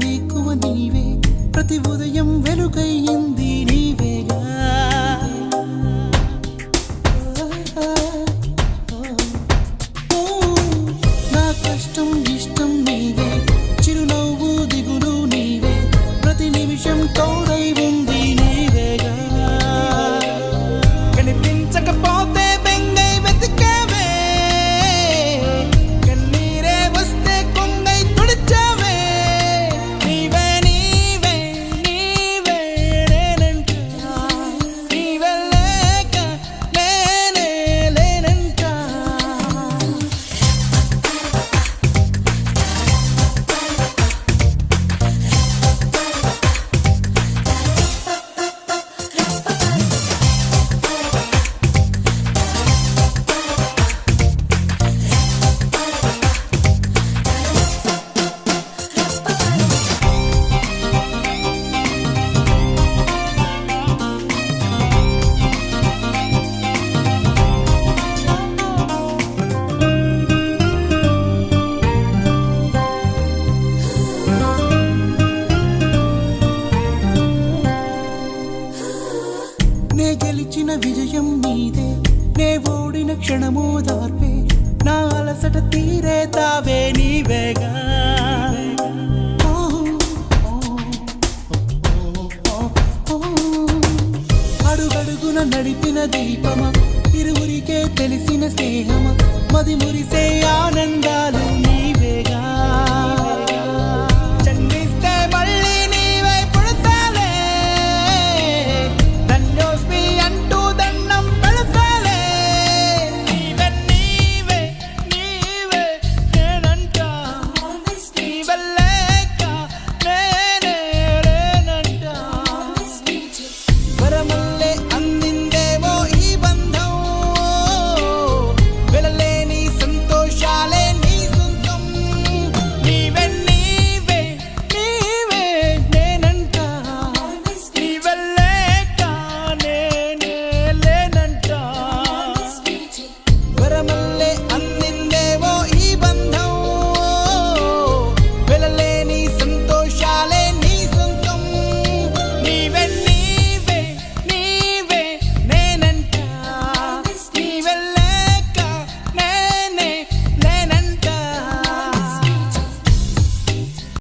వేకువ నీవే ప్రతి ఉదయం వెలుగయ్యింది నీవేగా నా కష్టం ఇష్టం నీవే చిరునవ్వు దిగులు నీవే ప్రతి నిమిషం తోడై ఉంది నీవేగా కనిపించకపోతే బెంగై వెతికావే కన్నీరే వస్తే కొంగై తుడిచావే నీవే నీవే నీవే నేనంట నీవే లేక నేనే లేనంట నే గెలిచిన విజయం నీదే నే ఓడిన క్షణమో దార్పే నా అలసట తీరే తావే నీవేగా అడుగడుగున నడిపిన దీపమా ఇరువురికే తెలిసిన స్నేహమా మది మురిసే ఆనందాలు నీవేగా జన్మిస్తే మళ్ళీ నీవై పుడతాలే ధన్యోస్మి అంటూ దండం పెడతాలే నీవే నీవే నీవే నేనంట నీవే లేక నేనే లేనంట వరమల్లే అందిందేమో ఈ బంధం వెలలేని సంతోషాలే నీ సొంతం నీవే నీవే నీవే నేనంట నీవే లేక నేనే లేనంట వరమల్లే